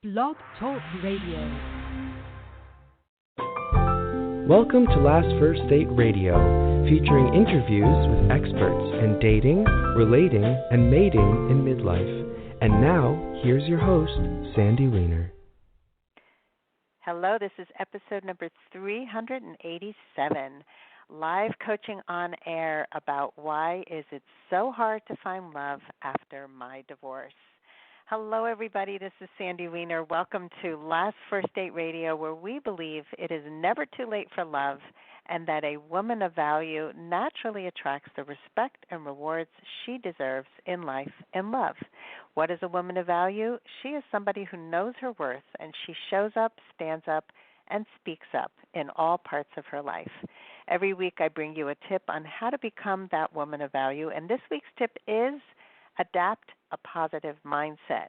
Blog Talk Radio. Welcome to Last First Date Radio, featuring interviews with experts in dating, relating, and mating in midlife. And now, here's your host, Sandy Weiner. Hello, this is episode number 387, live coaching on air about why is it so hard to find love after my divorce. Hello, everybody. This is Sandy Weiner. Welcome to Last First Date Radio, where we believe it is never too late for love and that a woman of value naturally attracts the respect and rewards she deserves in life and love. What is a woman of value? She is somebody who knows her worth, and she shows up, stands up, and speaks up in all parts of her life. Every week I bring you a tip on how to become that woman of value, and this week's tip is adapt a positive mindset.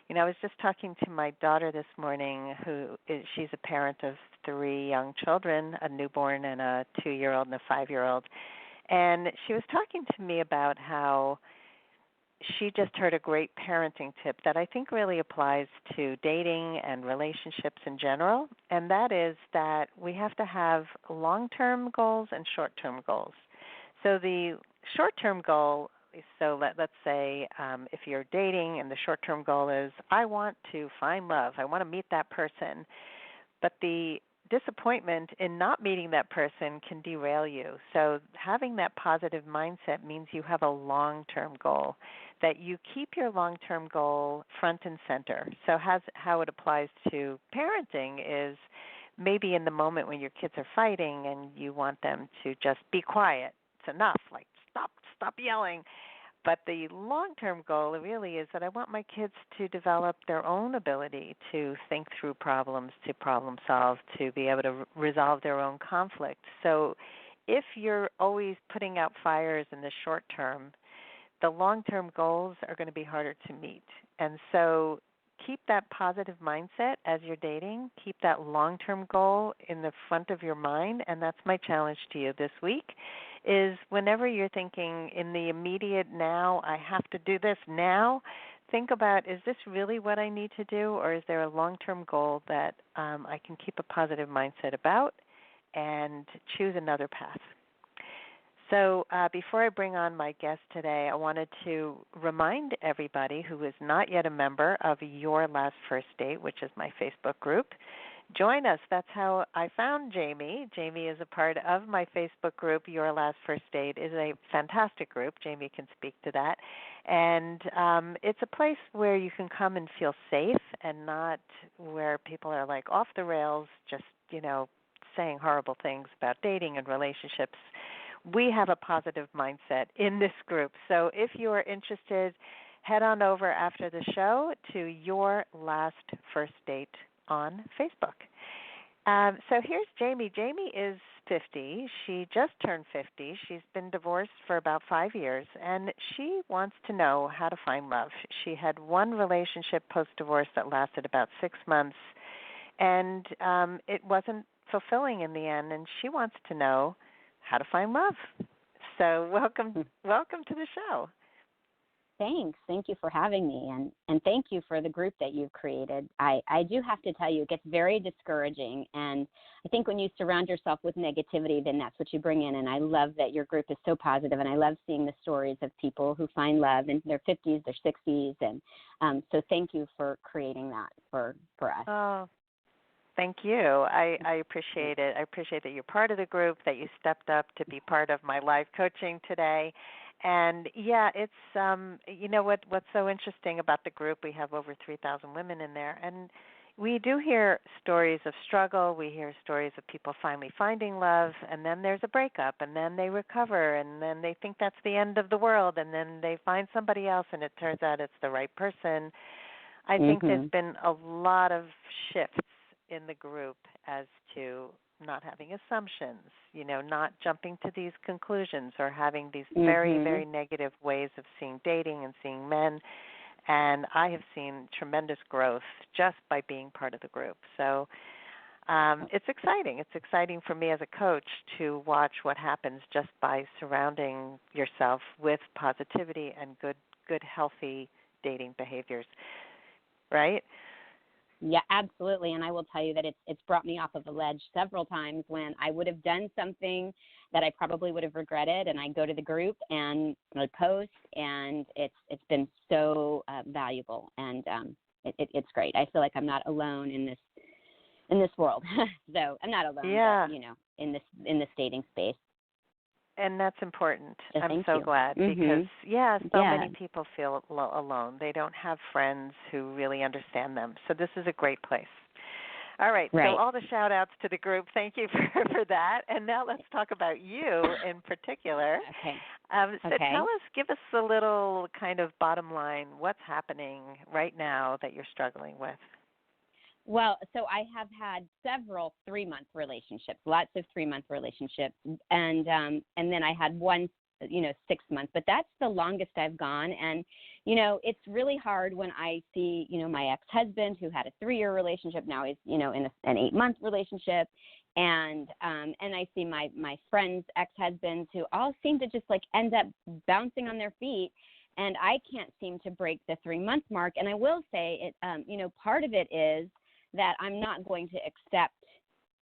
You know, I was just talking to my daughter this morning, she's a parent of 3 young children, a newborn and a 2-year-old and a 5-year-old, and she was talking to me about how she just heard a great parenting tip that I think really applies to dating and relationships in general, and that is that we have to have long-term goals and short-term goals. So the short-term goal, let's say if you're dating and the short-term goal is, I want to find love, I want to meet that person, but the disappointment in not meeting that person can derail you. So having that positive mindset means you have a long-term goal, that you keep your long-term goal front and center. So how it applies to parenting is maybe in the moment when your kids are fighting and you want them to just be quiet, it's enough, like stop yelling. But the long-term goal really is that I want my kids to develop their own ability to think through problems, to problem solve, to be able to resolve their own conflict. So if you're always putting out fires in the short term, the long-term goals are going to be harder to meet. And so keep that positive mindset as you're dating. Keep that long-term goal in the front of your mind, and that's my challenge to you this week, is whenever you're thinking in the immediate now, I have to do this now, think about, is this really what I need to do, or is there a long-term goal that I can keep a positive mindset about and choose another path? So before I bring on my guest today, I wanted to remind everybody who is not yet a member of Your Last First Date, which is my Facebook group. Join us. That's how I found Jami. Jami is a part of my Facebook group. Your Last First Date is a fantastic group. Jami can speak to that. And it's a place where you can come and feel safe and not where people are like off the rails, just, saying horrible things about dating and relationships. We have a positive mindset in this group. So if you are interested, head on over after the show to Your Last First Date on Facebook. So here's Jami. Jami is 50. She just turned 50. She's been divorced for about 5 years, and she wants to know how to find love. She had one relationship post-divorce that lasted about 6 months, and it wasn't fulfilling in the end, and she wants to know how to find love. So welcome to the show. Thanks. Thank you for having me, and thank you for the group that you've created. I do have to tell you, it gets very discouraging, and I think when you surround yourself with negativity, then that's what you bring in, and I love that your group is so positive, and I love seeing the stories of people who find love in their 50s, their 60s, and so thank you for creating that for us. Oh, thank you. I appreciate it. I appreciate that you're part of the group, that you stepped up to be part of my live coaching today. And, yeah, it's, what's so interesting about the group, we have over 3,000 women in there, and we do hear stories of struggle. We hear stories of people finally finding love, and then there's a breakup, and then they recover, and then they think that's the end of the world, and then they find somebody else, and it turns out it's the right person. I think there's been a lot of shifts in the group as to not having assumptions, not jumping to these conclusions or having these very, very negative ways of seeing dating and seeing men. And I have seen tremendous growth just by being part of the group. So it's exciting. It's exciting for me as a coach to watch what happens just by surrounding yourself with positivity and good healthy dating behaviors, right? Yeah, absolutely. And I will tell you that it's brought me off of the ledge several times when I would have done something that I probably would have regretted, and I go to the group and I post, and it's been so valuable, and it's great. I feel like I'm not alone in this world. So I'm not alone, Yeah. but in this dating space. And that's important. So I'm thank so you. glad Mm-hmm. because, so Yeah. many people feel alone. They don't have friends who really understand them. So this is a great place. All right. Right. So all the shout outs to the group. Thank you for that. And now let's talk about you in particular. Okay. So give us a little kind of bottom line. What's happening right now that you're struggling with? Well, so I have had several 3-month relationships, lots of 3-month relationships, and then I had one, 6-month, but that's the longest I've gone. And it's really hard when I see my ex-husband who had a 3-year relationship. Now he's in an 8-month relationship, and I see my friends' ex-husbands who all seem to just like end up bouncing on their feet. And I can't seem to break the 3-month mark. And I will say it, part of it is that I'm not going to accept,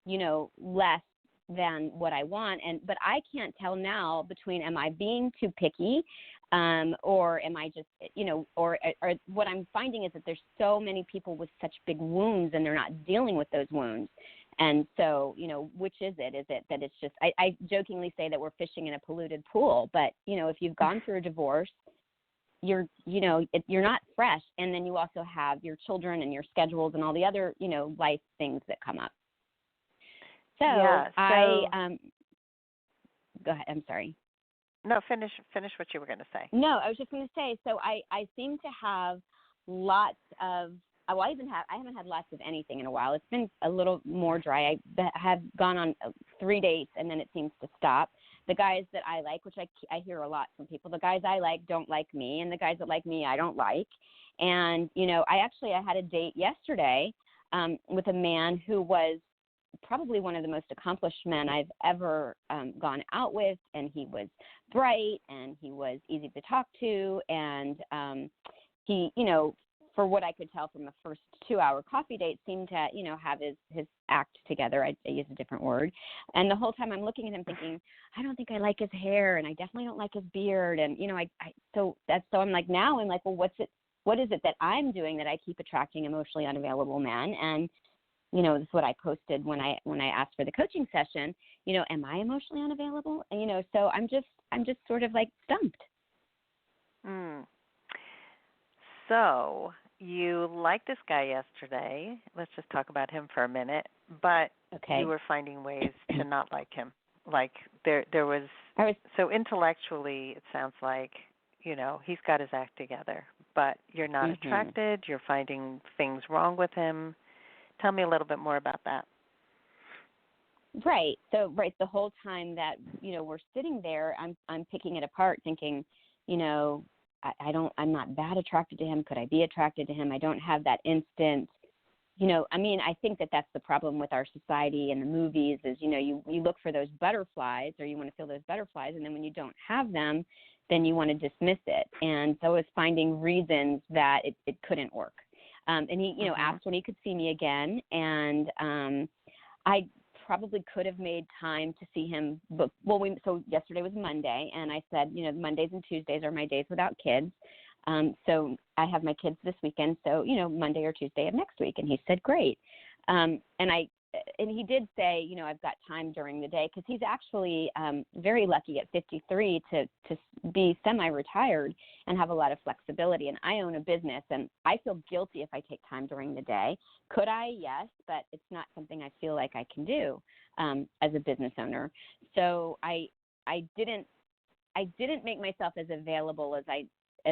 less than what I want. But I can't tell now between am I being too picky, or am I just, or what I'm finding is that there's so many people with such big wounds and they're not dealing with those wounds. And so, which is it? Is it that it's just, I jokingly say that we're fishing in a polluted pool, but, if you've gone through a divorce, you're not fresh, and then you also have your children and your schedules and all the other life things that come up. So go ahead. I'm sorry. No, finish what you were going to say. No, I was just going to say. So I seem to have lots of. Well, I haven't had lots of anything in a while. It's been a little more dry. I have gone on 3 dates, and then it seems to stop. The guys that I like, which I hear a lot from people, the guys I like don't like me, and the guys that like me I don't like. And, I had a date yesterday with a man who was probably one of the most accomplished men I've ever gone out with, and he was bright, and he was easy to talk to, and he, for what I could tell from the first 2-hour coffee date, seemed to, have his act together. I use a different word. And the whole time I'm looking at him thinking, I don't think I like his hair, and I definitely don't like his beard. And, so I'm like, now I'm like, well, what is it that I'm doing that I keep attracting emotionally unavailable men? And, this is what I posted when I asked for the coaching session, am I emotionally unavailable? And, so I'm just sort of like stumped. So you liked this guy yesterday. Let's just talk about him for a minute. But you were finding ways to not like him. Like there was so intellectually it sounds like, he's got his act together. But you're not attracted. You're finding things wrong with him. Tell me a little bit more about that. Right. So the whole time that, we're sitting there, I'm picking it apart thinking, I'm not that attracted to him. Could I be attracted to him? I don't have that instant, I think that that's the problem with our society and the movies is, you look for those butterflies or you want to feel those butterflies. And then when you don't have them, then you want to dismiss it. And so I was finding reasons that it couldn't work. And he, asked when he could see me again. And I probably could have made time to see him. But so yesterday was Monday, and I said, Mondays and Tuesdays are my days without kids. So I have my kids this weekend, so Monday or Tuesday of next week. And he said, great. And he did say, I've got time during the day because he's actually very lucky at 53 to be semi-retired and have a lot of flexibility. And I own a business, and I feel guilty if I take time during the day. Could I? Yes, but it's not something I feel like I can do as a business owner. So I didn't make myself as available as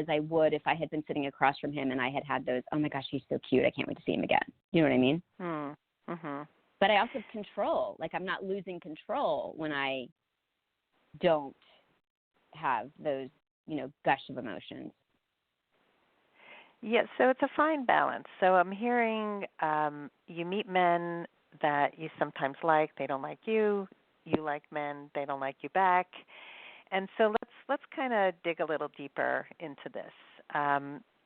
I would if I had been sitting across from him and I had those, oh my gosh, he's so cute, I can't wait to see him again. You know what I mean? Mm-hmm. But I also have control. Like I'm not losing control when I don't have those, gush of emotions. Yeah, so it's a fine balance. So I'm hearing you meet men that you sometimes like, they don't like you. You like men, they don't like you back. And so let's kind of dig a little deeper into this.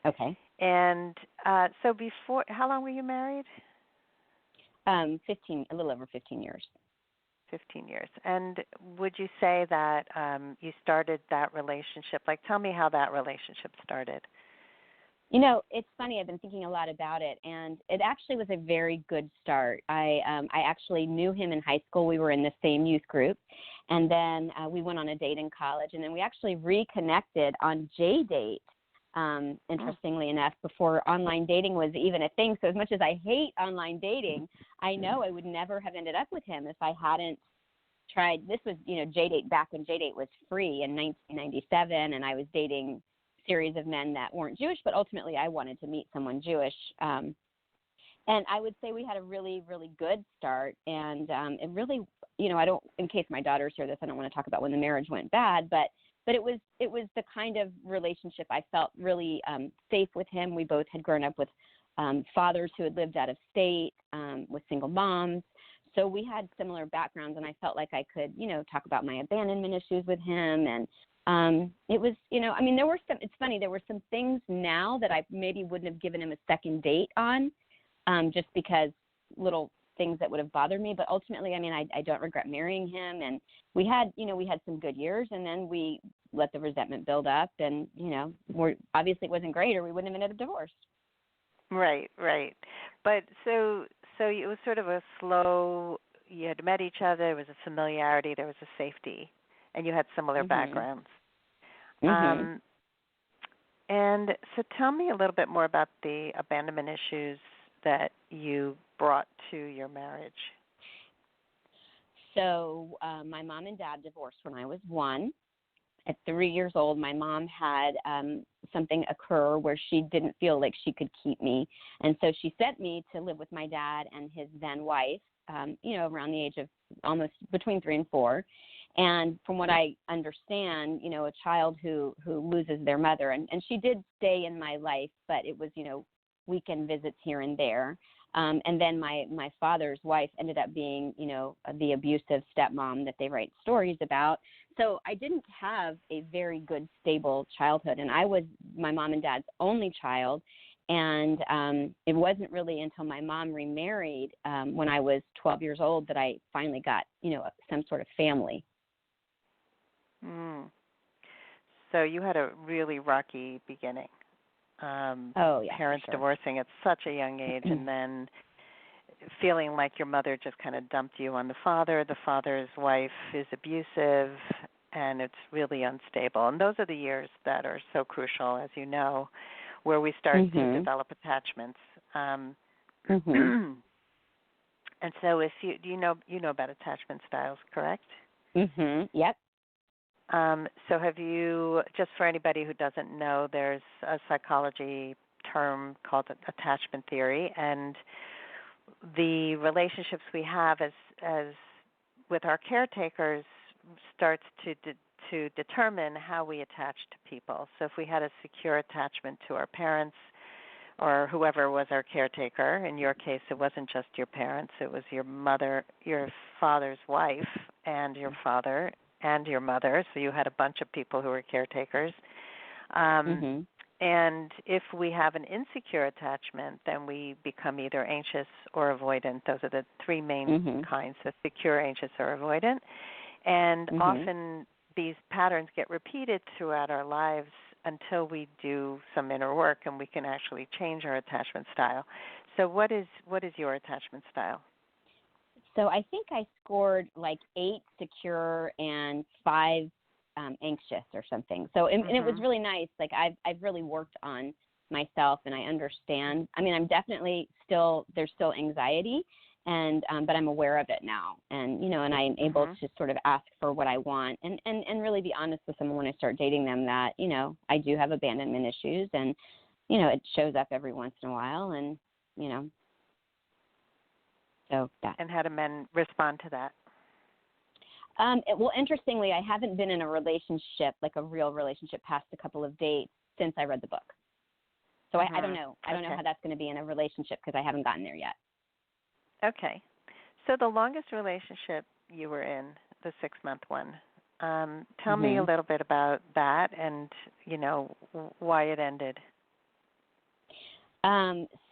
Okay. And so before, how long were you married? 15, a little over 15 years. 15 years. And would you say that you started that relationship? Like, tell me how that relationship started. You know, it's funny. I've been thinking a lot about it, and it actually was a very good start. I actually knew him in high school. We were in the same youth group, and then we went on a date in college, and then we actually reconnected on JDate. Interestingly enough, before online dating was even a thing. So as much as I hate online dating, I know I would never have ended up with him if I hadn't tried. This was, JDate back when JDate was free in 1997, and I was dating series of men that weren't Jewish, but ultimately I wanted to meet someone Jewish. And I would say we had a really, really good start. And it really, I don't, in case my daughters hear this, I don't want to talk about when the marriage went bad, but it was the kind of relationship I felt really safe with him. We both had grown up with fathers who had lived out of state, with single moms. So we had similar backgrounds, and I felt like I could, talk about my abandonment issues with him. And it was, there were some, it's funny, there were some things now that I maybe wouldn't have given him a second date on, just because little things that would have bothered me. But ultimately, I don't regret marrying him. And we had some good years, and then we let the resentment build up, and, obviously it wasn't great, or we wouldn't have ended up divorced. Right. But so it was sort of a slow, you had met each other, there was a familiarity, there was a safety, and you had similar backgrounds. And so tell me a little bit more about the abandonment issues that you brought to your marriage. So my mom and dad divorced when I was 1. At 3 years old, my mom had something occur where she didn't feel like she could keep me. And so she sent me to live with my dad and his then wife, around the age of almost between 3 and 4. And from what I understand, a child who loses their mother, and she did stay in my life, but it was, weekend visits here and there. And then my father's wife ended up being, the abusive stepmom that they write stories about. So I didn't have a very good, stable childhood, and I was my mom and dad's only child. And it wasn't really until my mom remarried when I was 12 years old that I finally got, some sort of family. So you had a really rocky beginning. Parents sure. divorcing at such a young age, and then feeling like your mother just kind of dumped you on the father's wife is abusive, and it's really unstable. And those are the years that are so crucial, as you know, where we start to develop attachments. And so if you know about attachment styles, correct? Yep. So have you, just for anybody who doesn't know, there's a psychology term called attachment theory, and the relationships we have as with our caretakers starts to determine how we attach to people. So if we had a secure attachment to our parents or whoever was our caretaker, in your case it wasn't just your parents, it was your mother, your father's wife, and your father and your mother, so you had a bunch of people who were caretakers. And if we have an insecure attachment, then we become either anxious or avoidant. Those are the 3 main kinds, so secure, anxious, or avoidant. And often these patterns get repeated throughout our lives until we do some inner work and we can actually change our attachment style. So what is your attachment style? So I think I scored like 8 secure and 5 anxious or something. So and it was really nice. Like I've really worked on myself, and I understand. I'm definitely there's still anxiety, and but I'm aware of it now, and and I'm able to sort of ask for what I want, and really be honest with someone when I start dating them that I do have abandonment issues, and it shows up every once in a while, and so that. And how do men respond to that? Well, interestingly, I haven't been in a relationship, like a real relationship, past a couple of dates since I read the book. So I don't know. I don't know how that's going to be in a relationship because I haven't gotten there yet. Okay. So the longest relationship you were in, the 6-month one, tell me a little bit about that and, why it ended.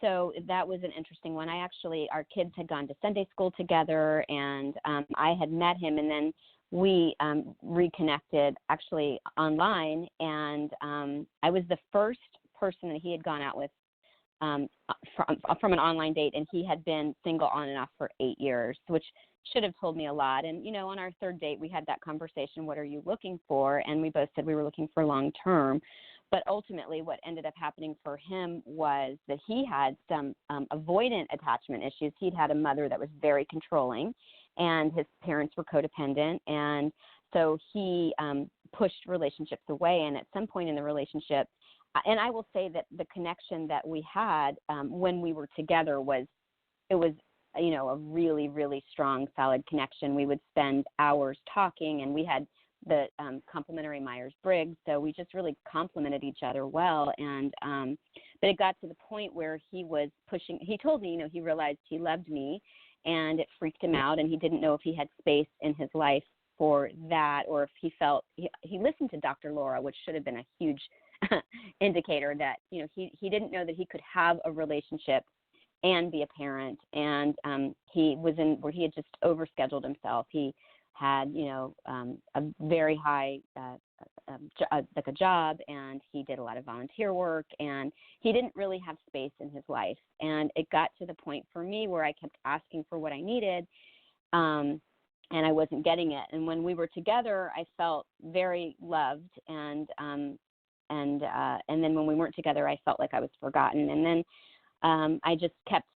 So that was an interesting one. Our kids had gone to Sunday school together, and I had met him, and then we reconnected actually online, and I was the first person that he had gone out with from an online date, and he had been single on and off for 8 years, which should have told me a lot. And, on our third date, we had that conversation, what are you looking for? And we both said we were looking for long term. But ultimately, what ended up happening for him was that he had some avoidant attachment issues. He'd had a mother that was very controlling, and his parents were codependent. And so he pushed relationships away. And at some point in the relationship, and I will say that the connection that we had when we were together was a really, really strong, solid connection. We would spend hours talking, and we had the complementary Myers-Briggs, so we just really complemented each other well. And but it got to the point where he was pushing. He told me, he realized he loved me, and it freaked him out, and he didn't know if he had space in his life for that, or if he felt he listened to Dr. Laura, which should have been a huge indicator that he didn't know that he could have a relationship and be a parent. And he was in where he had just overscheduled himself. He had a very high like a job, and he did a lot of volunteer work, and he didn't really have space in his life. And it got to the point for me where I kept asking for what I needed, and I wasn't getting it. And when we were together, I felt very loved, and then when we weren't together, I felt like I was forgotten. And then I just kept,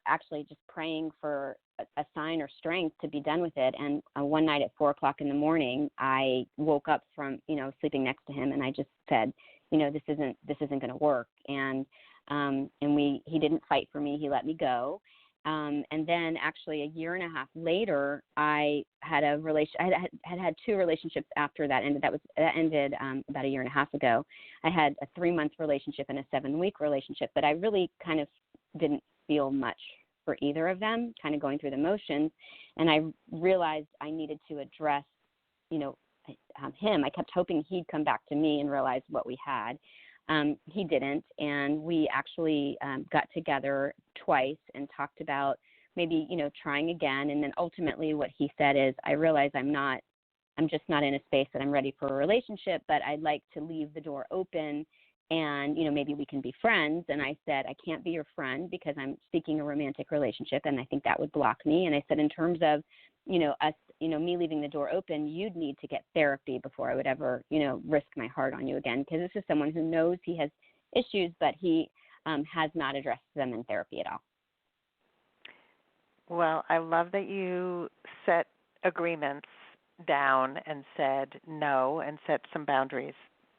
actually just praying for a sign or strength to be done with it. And one night at 4:00 in the morning, I woke up from, sleeping next to him, and I just said, this isn't going to work. And he didn't fight for me. He let me go. And then actually a year and a half later, I had had two relationships after that ended. That ended about a year and a half ago. I had a 3-month relationship and a 7-week relationship, but I really kind of didn't feel much for either of them, kind of going through the motions. And I realized I needed to address, him. I kept hoping he'd come back to me and realize what we had. He didn't, and we actually got together twice and talked about maybe, trying again. And then ultimately what he said is, I realize I'm just not in a space that I'm ready for a relationship, but I'd like to leave the door open, and, maybe we can be friends. And I said, I can't be your friend because I'm seeking a romantic relationship, and I think that would block me. And I said, in terms of, us, me leaving the door open, you'd need to get therapy before I would ever, risk my heart on you again, because this is someone who knows he has issues, but he has not addressed them in therapy at all. Well, I love that you set agreements down and said no and set some boundaries.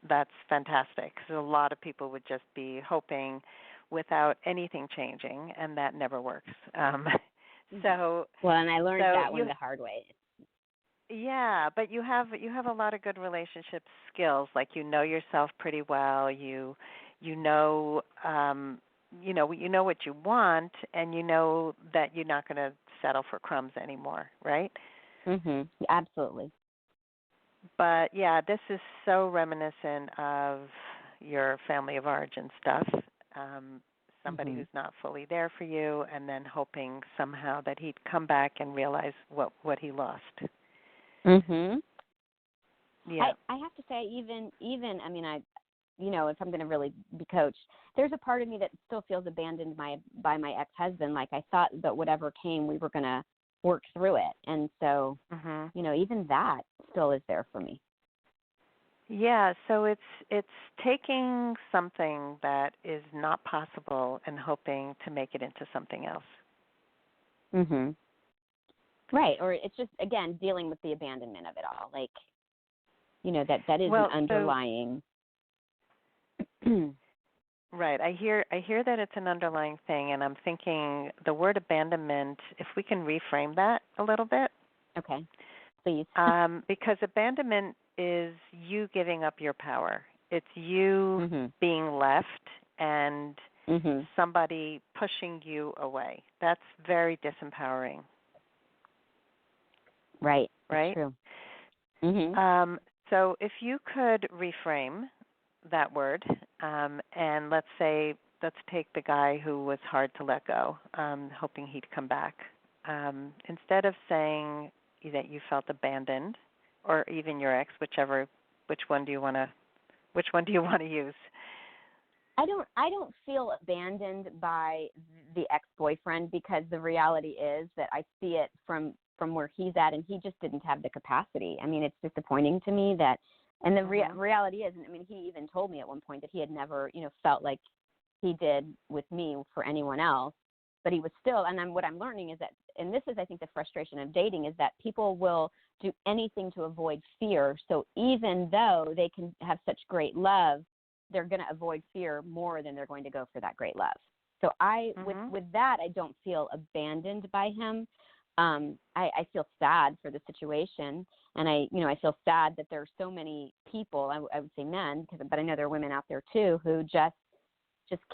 That's fantastic, because a lot of people would just be hoping without anything changing, and that never works. So well, and I learned that one the hard way. Yeah, but you have a lot of good relationship skills. Like, yourself pretty well. You know what you want, and you know that you're not going to settle for crumbs anymore, right? Mhm. Absolutely. But yeah, this is so reminiscent of your family of origin stuff. Somebody who's not fully there for you, and then hoping somehow that he'd come back and realize what he lost. Mhm. Yeah. I have to say, even I mean, if I'm going to really be coached, there's a part of me that still feels abandoned by my ex-husband. Like, I thought that whatever came, we were going to work through it, and so even that still is there for me. Yeah, so it's taking something that is not possible and hoping to make it into something else. Mhm. Right, or it's just, again, dealing with the abandonment of it all. Like, that is an underlying. Right. I hear that it's an underlying thing, and I'm thinking the word abandonment, if we can reframe that a little bit. Okay, please. Because abandonment is you giving up your power. It's you being left and somebody pushing you away. That's very disempowering. Right. Right? True. So if you could reframe that word, and let's say let's take the guy who was hard to let go, hoping he'd come back. Instead of saying that you felt abandoned, or even your ex, which one do you want to use? I don't feel abandoned by the ex-boyfriend, because the reality is that I see it from where he's at, and he just didn't have the capacity. I mean, it's disappointing to me that, and the reality is, I mean, he even told me at one point that he had never, felt like he did with me for anyone else, but he was still, and what I'm learning is that, and this is, I think, the frustration of dating, is that people will do anything to avoid fear. So even though they can have such great love, they're going to avoid fear more than they're going to go for that great love. So with that, I don't feel abandoned by him. I feel sad for the situation, and I feel sad that there are so many people, I would say men, but I know there are women out there too, who just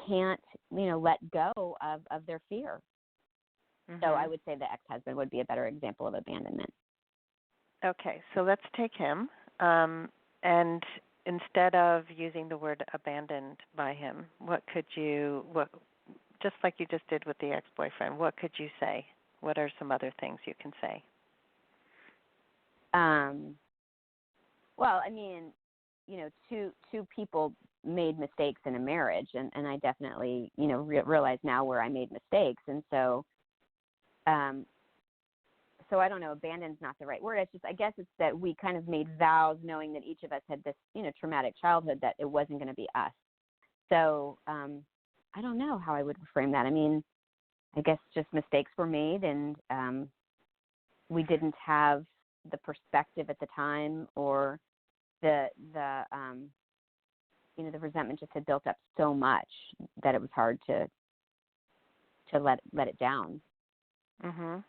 can't, let go of their fear. So I would say the ex-husband would be a better example of abandonment. Okay, so let's take him, and instead of using the word abandoned by him, just like you just did with the ex-boyfriend, what could you say? What are some other things you can say? Well, I mean, two people made mistakes in a marriage, and I definitely, realize now where I made mistakes. And so I don't know, abandoned's not the right word. I guess it's that we kind of made vows knowing that each of us had this, traumatic childhood, that it wasn't going to be us. So I don't know how I would frame that. I mean, I guess just mistakes were made, and we didn't have the perspective at the time, or the resentment just had built up so much that it was hard to let it down. Mhm.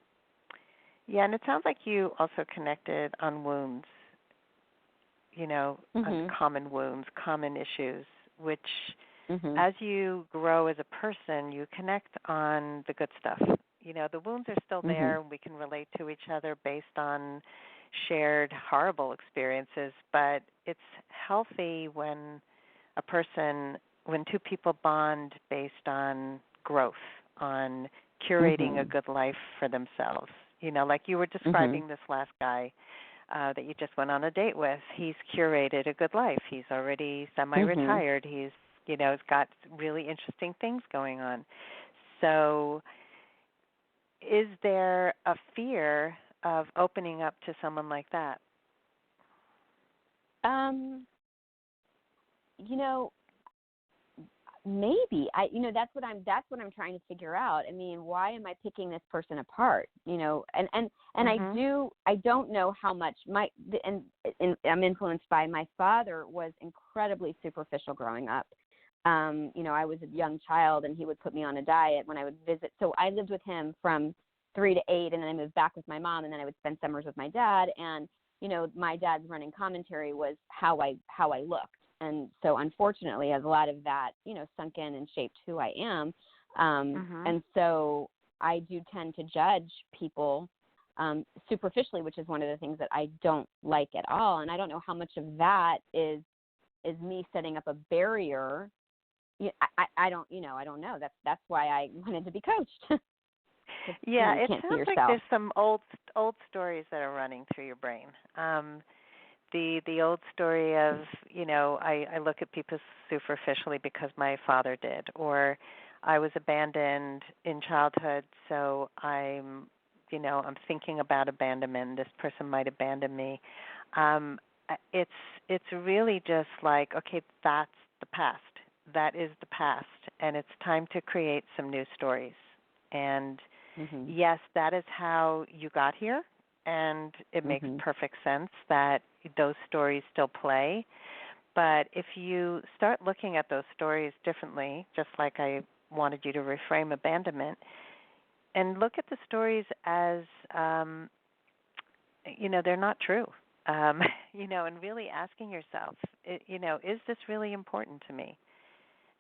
Yeah, and it sounds like you also connected on wounds, on common wounds, common issues, which as you grow as a person, you connect on the good stuff. The wounds are still there, and we can relate to each other based on shared horrible experiences, but it's healthy when two people bond based on growth, on curating a good life for themselves. Like you were describing this last guy that you just went on a date with. He's curated a good life. He's already semi-retired. He's, has got really interesting things going on. So is there a fear of opening up to someone like that? Maybe. That's what I'm trying to figure out. I mean, why am I picking this person apart? And I don't know how much I'm influenced by my father was incredibly superficial growing up. I was a young child, and he would put me on a diet when I would visit. So I lived with him from 3 to 8, and then I moved back with my mom, and then I would spend summers with my dad. And my dad's running commentary was how I looked. And so, unfortunately, a lot of that, sunk in and shaped who I am. And so I do tend to judge people superficially, which is one of the things that I don't like at all. And I don't know how much of that is me setting up a barrier. I don't know. That's why I wanted to be coached. Yeah, it sounds like there's some old stories that are running through your brain. The old story of, I look at people superficially because my father did, or I was abandoned in childhood, so I'm thinking about abandonment. This person might abandon me. It's really just like, okay, that's the past. That is the past, and it's time to create some new stories. And yes, that is how you got here. And it makes perfect sense that those stories still play. But if you start looking at those stories differently, just like I wanted you to reframe abandonment, and look at the stories as, they're not true, and really asking yourself, is this really important to me?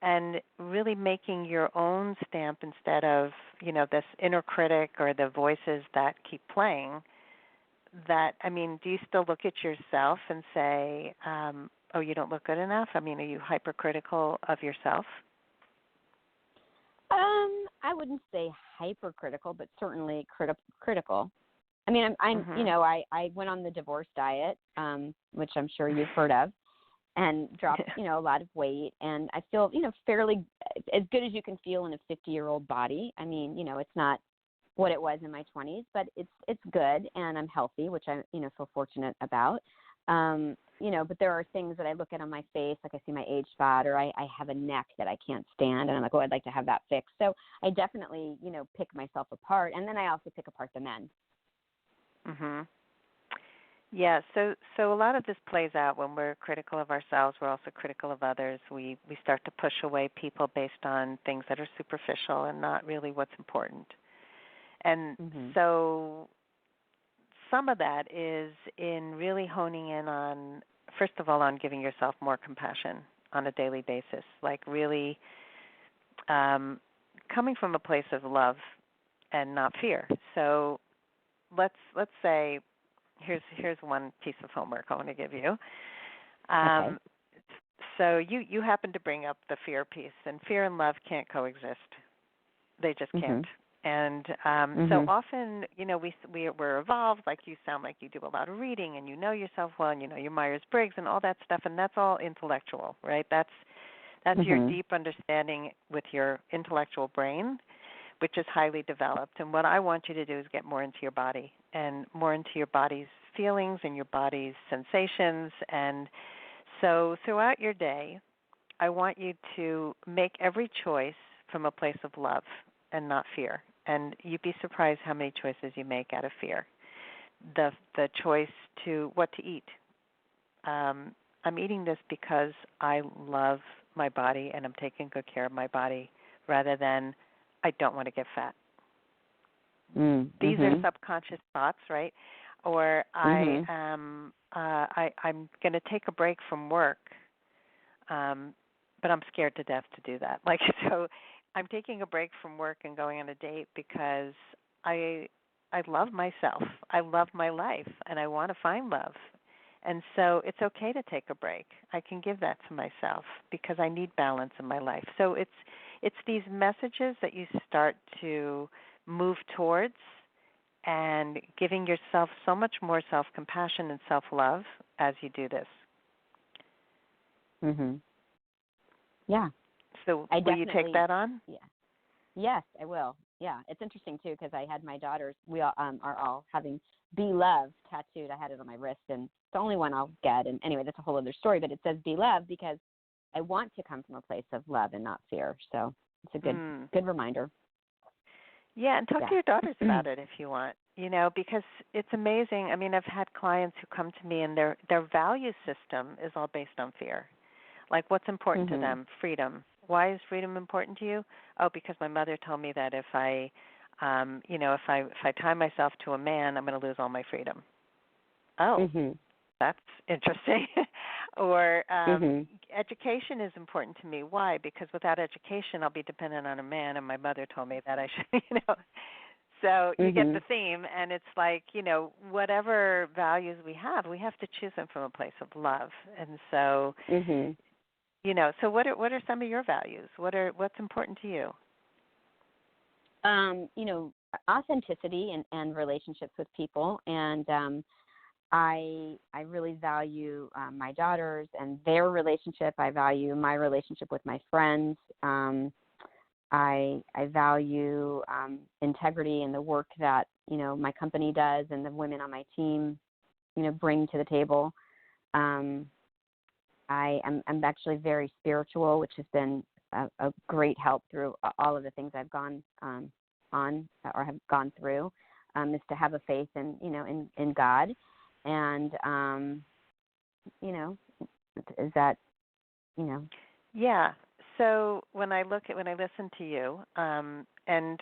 And really making your own stamp instead of, this inner critic or the voices that keep playing. Do you still look at yourself and say, you don't look good enough? I mean, are you hypercritical of yourself? I wouldn't say hypercritical, but certainly critical. I mean, I'm Mhm. you know, I went on the divorce diet, which I'm sure you've heard of, and dropped, a lot of weight, and I feel, fairly as good as you can feel in a 50-year-old body. I mean, it's not what it was in my 20s, but it's good, and I'm healthy, which I, feel fortunate about. But there are things that I look at on my face, like I see my age spot, or I have a neck that I can't stand, and I'm like, oh, I'd like to have that fixed. So I definitely, pick myself apart, and then I also pick apart the men. Mhm. Yeah, so a lot of this plays out when we're critical of ourselves, we're also critical of others. We start to push away people based on things that are superficial and not really what's important. And Mm-hmm. so some of that is in really honing in on, first of all, on giving yourself more compassion on a daily basis, like really coming from a place of love and not fear. So let's say here's one piece of homework I want to give you. Okay. So you happen to bring up the fear piece, and fear and love can't coexist. They just Mm-hmm. can't. And so Mm-hmm. often, we're evolved. Like you sound like you do a lot of reading, and you know yourself well, and you know your Myers-Briggs and all that stuff, and that's all intellectual, right? That's your Mm-hmm. deep understanding with your intellectual brain, which is highly developed. And what I want you to do is get more into your body and more into your body's feelings and your body's sensations. And so throughout your day, I want you to make every choice from a place of love and not fear. And you'd be surprised how many choices you make out of fear. The choice to what to eat. I'm eating this because I love my body and I'm taking good care of my body, rather than I don't want to get fat. Mm-hmm. These are subconscious thoughts, right? Or Mm-hmm. I'm going to take a break from work, but I'm scared to death to do that. Like, so I'm taking a break from work and going on a date because I love myself. I love my life, and I want to find love. And so it's okay to take a break. I can give that to myself because I need balance in my life. So it's these messages that you start to move towards, and giving yourself so much more self-compassion and self-love as you do this. Mm-hmm. Yeah. So I will you take definitely, that on? yeah. Yes, I will. Yeah, it's interesting too because I had my daughters. We all are all having "Be Loved" tattooed. I had it on my wrist, and it's the only one I'll get. And anyway, that's a whole other story. But it says "Be Loved" because I want to come from a place of love and not fear. So it's a good reminder. Yeah, and talk Yeah. to your daughters about it if you want. Because it's amazing. I mean, I've had clients who come to me and their value system is all based on fear. Like, what's important to Mhm. them? Freedom. Why is freedom important to you? Oh, because my mother told me that if I if I tie myself to a man, I'm going to lose all my freedom. Oh, Mhm. that's interesting. Or Mhm. education is important to me. Why? Because without education, I'll be dependent on a man, and my mother told me that I should. So you get the Mhm. theme, and it's like, whatever values we have to choose them from a place of love. And so, Mhm. so what are some of your values? What's important to you? You know, authenticity and relationships with people, and I really value my daughters and their relationship. I value my relationship with my friends. I value integrity in the work that my company does and the women on my team bring to the table. I'm actually very spiritual, which has been a great help through all of the things I've gone on or have gone through. Is to have a faith in God, and is that you know Yeah. So when I listen to you, and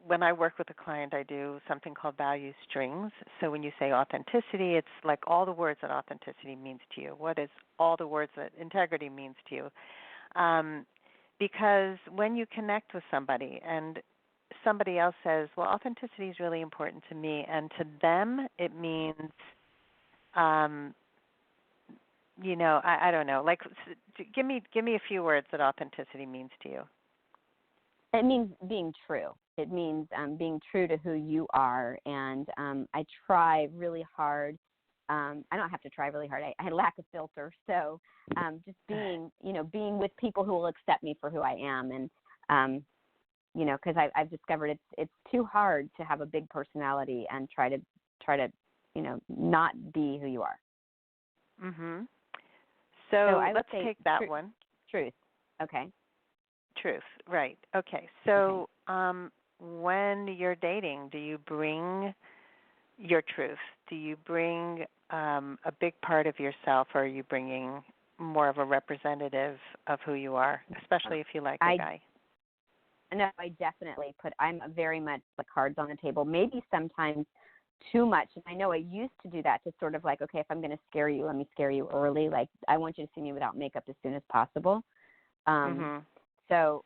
when I work with a client, I do something called value strings. So when you say authenticity, it's like all the words that authenticity means to you. What is all the words that integrity means to you? Because when you connect with somebody and somebody else says, well, authenticity is really important to me, and to them it means, um, I don't know, like give me a few words that authenticity means to you. It means being true. It means being true to who you are. And I try really hard. I don't have to try really hard. I lack a filter. So just being with people who will accept me for who I am. And, because I've discovered it's too hard to have a big personality and try to, not be who you are. Mhm. So I let's would say take that one. Truth. Okay. Truth, right. Okay. So when you're dating, do you bring your truth? Do you bring a big part of yourself, or are you bringing more of a representative of who you are, especially if you like a guy? No, I definitely I'm very much the cards on the table, maybe sometimes too much. And I know I used to do that, to sort of like, okay, if I'm going to scare you, let me scare you early. Like, I want you to see me without makeup as soon as possible. So,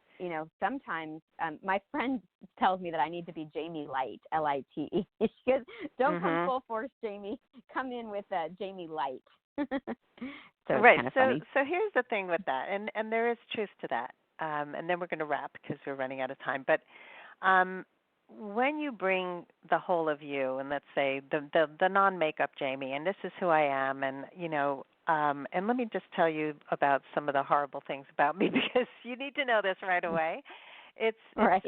sometimes my friend tells me that I need to be Jami Light, L-I-T-E. She goes, don't come full force, Jami. Come in with Jami Light. So right. It's kind of funny. So here's the thing with that, and there is truth to that. And then we're going to wrap because we're running out of time. But when you bring the whole of you, and let's say the non-makeup Jami, and this is who I am, and and let me just tell you about some of the horrible things about me, because you need to know this right away. It's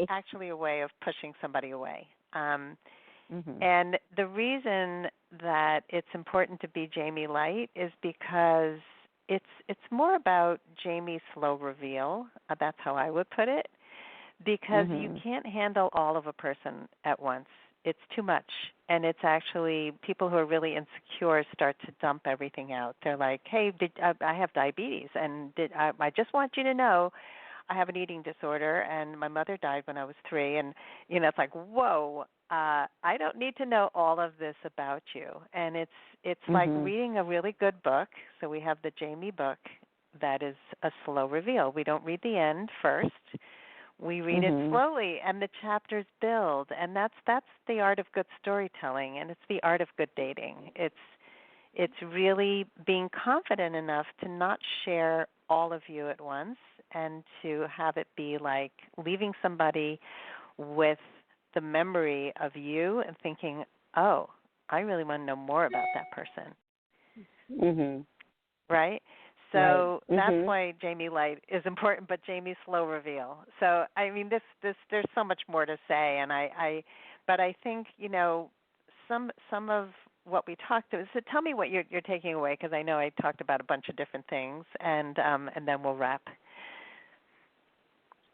actually a way of pushing somebody away. And the reason that it's important to be Jami Light is because it's more about Jami's slow reveal. That's how I would put it, because you can't handle all of a person at once. It's too much. And it's actually, people who are really insecure start to dump everything out. They're like, hey, I have diabetes, and I just want you to know I have an eating disorder, and my mother died when I was 3. And, it's like, whoa, I don't need to know all of this about you. And it's like reading a really good book. So we have the Jami book that is a slow reveal. We don't read the end first. We read it slowly, and the chapters build, and that's the art of good storytelling, and it's the art of good dating. It's really being confident enough to not share all of you at once, and to have it be like leaving somebody with the memory of you and thinking, oh, I really want to know more about that person. Right? So that's why Jami Light is important, but Jami's slow reveal. So I mean, this there's so much more to say, and but I think some of what we talked about. So tell me what you're taking away, because I know I talked about a bunch of different things, and then we'll wrap.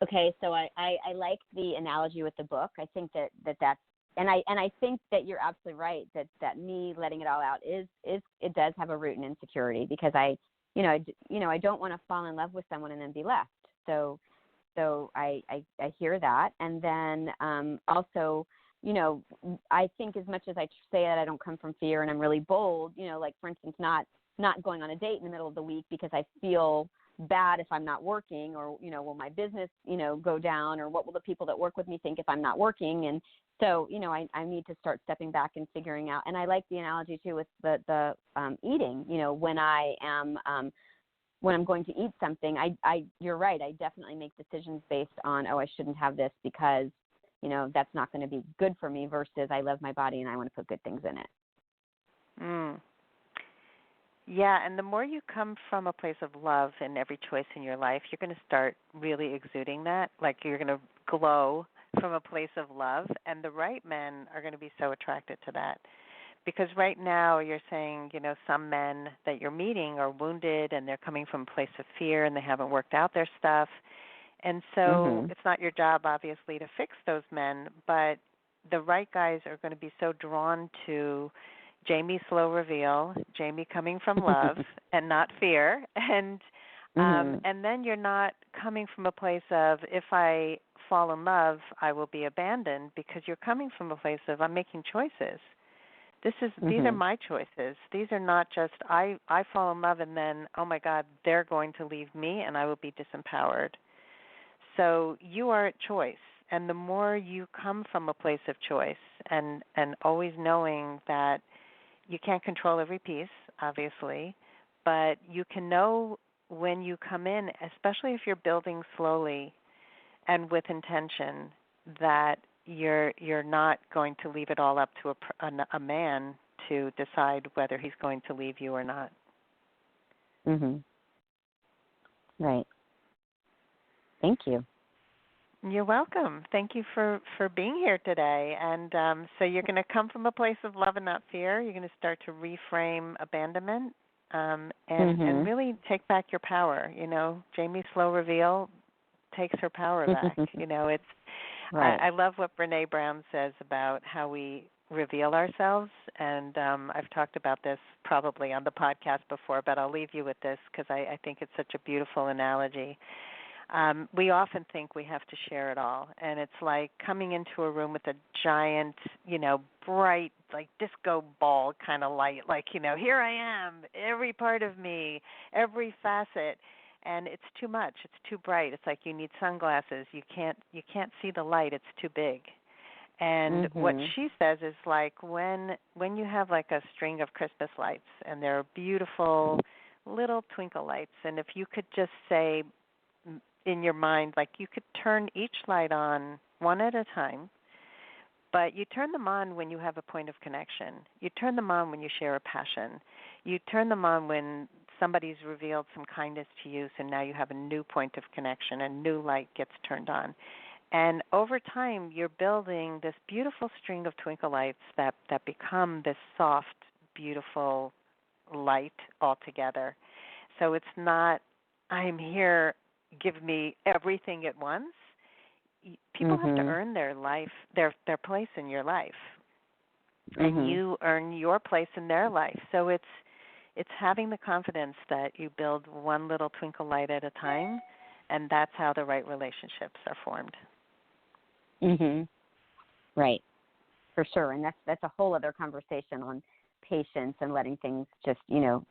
Okay, so I like the analogy with the book. I think that's and I think that you're absolutely right that me letting it all out is it does have a root in insecurity, because I don't want to fall in love with someone and then be left. So I hear that. And then also, I think as much as I say that I don't come from fear and I'm really bold, like for instance, not going on a date in the middle of the week because I feel bad if I'm not working, or, will my business, go down, or what will the people that work with me think if I'm not working? And so, I need to start stepping back and figuring out. And I like the analogy too with the eating, when when I'm going to eat something, you're right. I definitely make decisions based on, I shouldn't have this because, that's not going to be good for me, versus I love my body and I want to put good things in it. Yeah, and the more you come from a place of love in every choice in your life, you're going to start really exuding that. Like, you're going to glow from a place of love, and the right men are going to be so attracted to that. Because right now you're saying, some men that you're meeting are wounded, and they're coming from a place of fear, and they haven't worked out their stuff. And so it's not your job, obviously, to fix those men, but the right guys are going to be so drawn to Jami's slow reveal, Jami coming from love and not fear, and then you're not coming from a place of, if I fall in love, I will be abandoned, because you're coming from a place of, I'm making choices. These are my choices. These are not just I fall in love and then, oh my God, they're going to leave me and I will be disempowered. So you are at choice. And the more you come from a place of choice, and always knowing that you can't control every piece, obviously, but you can know when you come in, especially if you're building slowly, and with intention that you're not going to leave it all up to a man to decide whether he's going to leave you or not. Mhm. Right. Thank you. You're welcome. Thank you for being here today. And so you're going to come from a place of love and not fear. You're going to start to reframe abandonment and really take back your power. You know, Jami's slow reveal takes her power back. You know, it's right. I love what Brene Brown says about how we reveal ourselves. And I've talked about this probably on the podcast before, but I'll leave you with this because I think it's such a beautiful analogy. We often think we have to share it all, and it's like coming into a room with a giant, you know, bright, like disco ball kind of light, like, you know, here I am, every part of me, every facet, and it's too much. It's too bright. It's like you need sunglasses. You can't see the light. It's too big. And what she says is like when you have like a string of Christmas lights, and they're beautiful little twinkle lights, and if you could just say in your mind, like you could turn each light on one at a time, but you turn them on when you have a point of connection. You turn them on when you share a passion. You turn them on when somebody's revealed some kindness to you, so now you have a new point of connection, a new light gets turned on. And over time, you're building this beautiful string of twinkle lights that become this soft, beautiful light altogether. So it's not, I'm here, give me everything at once. People have to earn their life, their place in your life, and you earn your place in their life. So it's having the confidence that you build one little twinkle light at a time, and that's how the right relationships are formed. Right, for sure, and that's a whole other conversation on patience and letting things just, you know,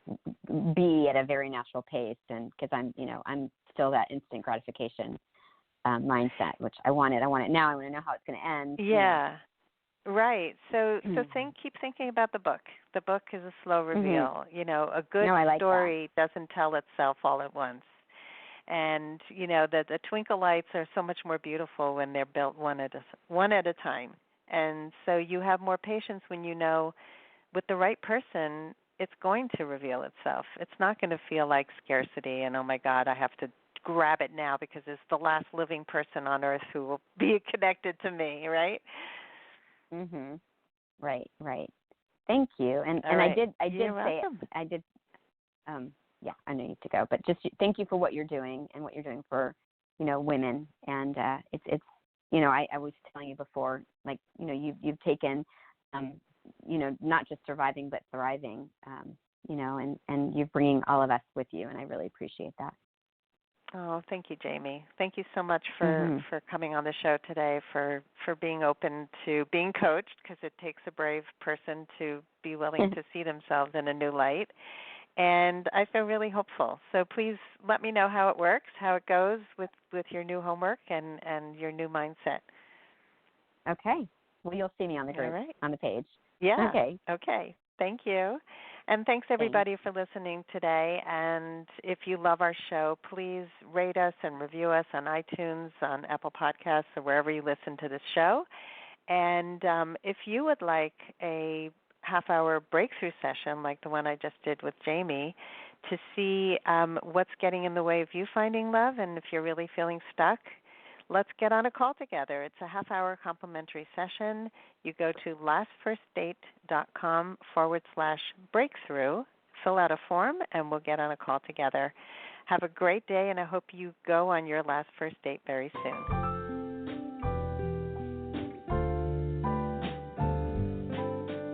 be at a very natural pace. And because I'm still that instant gratification mindset, which I want it now. I want to know how it's going to end. Yeah, right. So keep thinking about the book. The book is a slow reveal. You know, a good story doesn't tell itself all at once. And you know the twinkle lights are so much more beautiful when they're built one at a time. And so you have more patience when you know, with the right person, it's going to reveal itself. It's not going to feel like scarcity and, oh, my God, I have to grab it now because it's the last living person on earth who will be connected to me, right? Right. Thank you. And right. I know you have to go, but just thank you for what you're doing and what you're doing for, you know, women. And it's you know, I was telling you before, like, you know, you've taken you know, not just surviving but thriving, you know, and you're bringing all of us with you, and I really appreciate that. Oh, thank you, Jami. Thank you so much for coming on the show today, for being open to being coached, because it takes a brave person to be willing to see themselves in a new light. And I feel really hopeful. So please let me know how it works, how it goes with your new homework and your new mindset. Okay. Well, you'll see me on the group, on the page. Yeah. Okay. Thank you. And thanks, everybody, for listening today. And if you love our show, please rate us and review us on iTunes, on Apple Podcasts, or wherever you listen to this show. And if you would like a half-hour breakthrough session like the one I just did with Jami to see what's getting in the way of you finding love, and if you're really feeling stuck, let's get on a call together. It's a half-hour complimentary session. You go to lastfirstdate.com/breakthrough, fill out a form, and we'll get on a call together. Have a great day, and I hope you go on your last first date very soon.